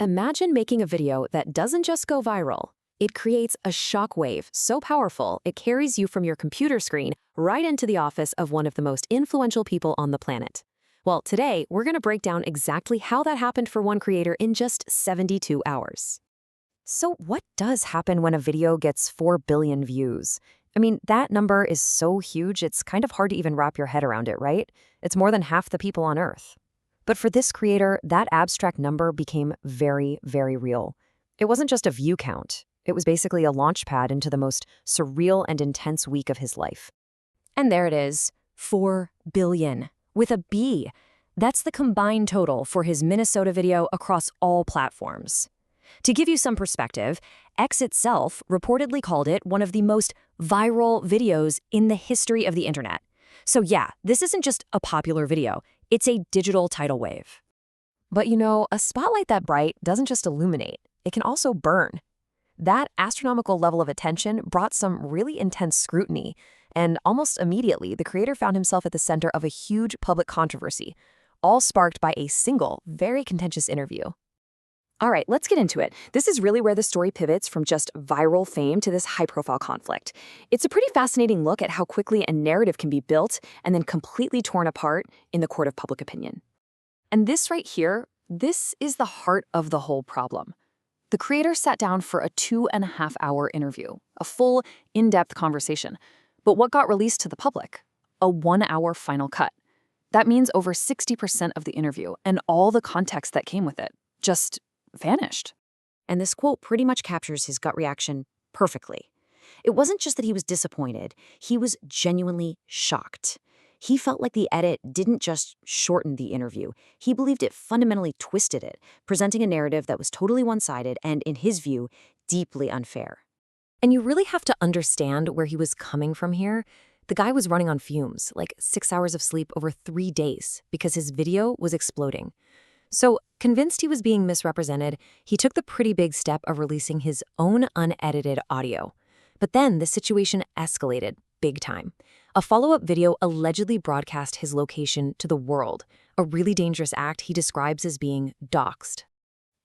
Imagine making a video that doesn't just go viral. It creates a shockwave so powerful it carries you from your computer screen right into the office of one of the most influential people on the planet. Well, today, we're going to break down exactly how that happened for one creator in just 72 hours. So what does happen when a video gets 4 billion views? I mean, that number is so huge, it's kind of hard to even wrap your head around it, right? It's more than half the people on Earth. But for this creator, that abstract number became very, very real. It wasn't just a view count. It was basically a launchpad into the most surreal and intense week of his life. And there it is, 4 billion, with a B. That's the combined total for his Minnesota video across all platforms. To give you some perspective, X itself reportedly called it one of the most viral videos in the history of the internet. So yeah, this isn't just a popular video, it's a digital tidal wave. But you know, a spotlight that bright doesn't just illuminate, it can also burn. That astronomical level of attention brought some really intense scrutiny, and almost immediately, the creator found himself at the center of a huge public controversy, all sparked by a single, very contentious interview. All right, let's get into it. This is really where the story pivots from just viral fame to this high-profile conflict. It's a pretty fascinating look at how quickly a narrative can be built and then completely torn apart in the court of public opinion. And this right here, this is the heart of the whole problem. The creator sat down for a 2.5-hour interview, a full, in-depth conversation. But what got released to the public? A 1-hour final cut. That means over 60% of the interview and all the context that came with it just vanished. And this quote pretty much captures his gut reaction perfectly. It wasn't just that he was disappointed, he was genuinely shocked. He felt like the edit didn't just shorten the interview, he believed it fundamentally twisted it, presenting a narrative that was totally one-sided and, in his view, deeply unfair. And you really have to understand where he was coming from here. The guy was running on fumes, like 6 hours of sleep over 3 days, because his video was exploding. So, convinced he was being misrepresented, he took the pretty big step of releasing his own unedited audio. But then the situation escalated big time. A follow-up video allegedly broadcast his location to the world, a really dangerous act he describes as being doxed.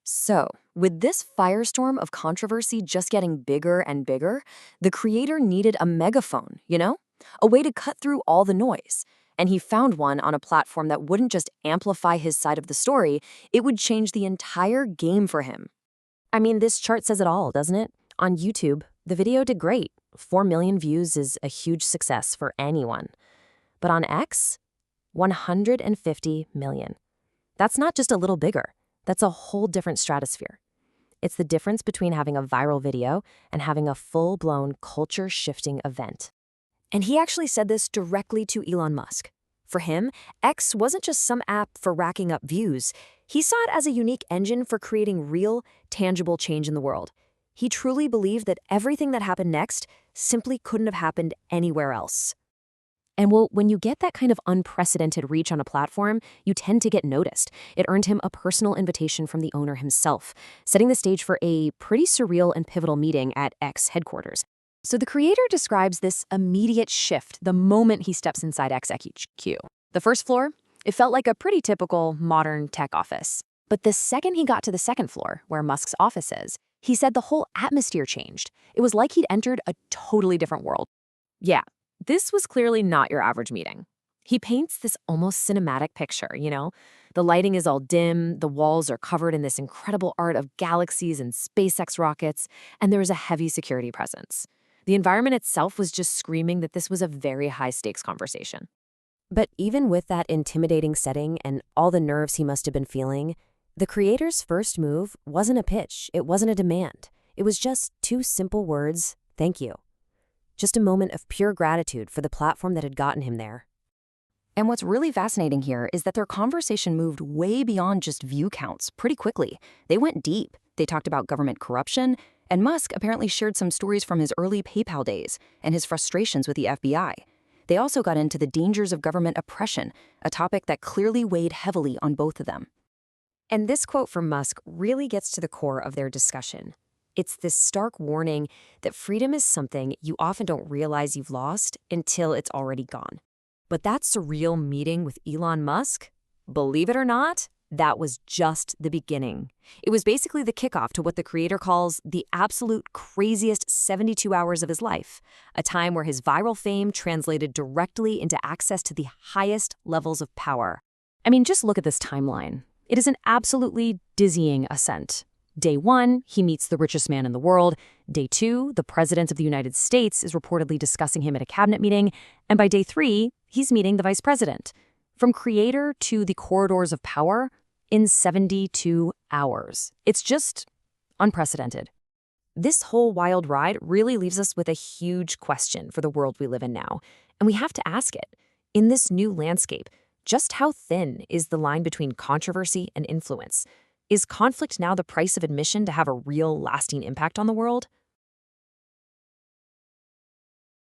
So, with this firestorm of controversy just getting bigger and bigger, the creator needed a megaphone, a way to cut through all the noise. And he found one on a platform that wouldn't just amplify his side of the story, it would change the entire game for him. I mean, this chart says it all, doesn't it? On YouTube, the video did great. 4 million views is a huge success for anyone. But on X, 150 million. That's not just a little bigger. That's a whole different stratosphere. It's the difference between having a viral video and having a full-blown culture-shifting event. And he actually said this directly to Elon Musk. For him, X wasn't just some app for racking up views. He saw it as a unique engine for creating real, tangible change in the world. He truly believed that everything that happened next simply couldn't have happened anywhere else. And well, when you get that kind of unprecedented reach on a platform, you tend to get noticed. It earned him a personal invitation from the owner himself, setting the stage for a pretty surreal and pivotal meeting at X headquarters. So the creator describes this immediate shift the moment he steps inside XHQ. The first floor, it felt like a pretty typical modern tech office. But the second he got to the second floor, where Musk's office is, he said the whole atmosphere changed. It was like he'd entered a totally different world. Yeah, this was clearly not your average meeting. He paints this almost cinematic picture, The lighting is all dim, the walls are covered in this incredible art of galaxies and SpaceX rockets, and there is a heavy security presence. The environment itself was just screaming that this was a very high-stakes conversation. But even with that intimidating setting and all the nerves he must have been feeling, the creator's first move wasn't a pitch, it wasn't a demand. It was just 2 simple words, thank you. Just a moment of pure gratitude for the platform that had gotten him there. And what's really fascinating here is that their conversation moved way beyond just view counts pretty quickly. They went deep. They talked about government corruption, and Musk apparently shared some stories from his early PayPal days and his frustrations with the FBI. They also got into the dangers of government oppression, a topic that clearly weighed heavily on both of them. And this quote from Musk really gets to the core of their discussion. It's this stark warning that freedom is something you often don't realize you've lost until it's already gone. But that surreal meeting with Elon Musk, believe it or not, That was just the beginning. It was basically the kickoff to what the creator calls the absolute craziest 72 hours of his life, a time where his viral fame translated directly into access to the highest levels of power. I mean, just look at this timeline. It is an absolutely dizzying ascent. Day 1, he meets the richest man in the world. Day 2, the president of the United States is reportedly discussing him at a cabinet meeting. And by day 3, he's meeting the vice president. From creator to the corridors of power in 72 hours. It's just unprecedented. This whole wild ride really leaves us with a huge question for the world we live in now. And we have to ask it. In this new landscape, just how thin is the line between controversy and influence? Is conflict now the price of admission to have a real, lasting impact on the world?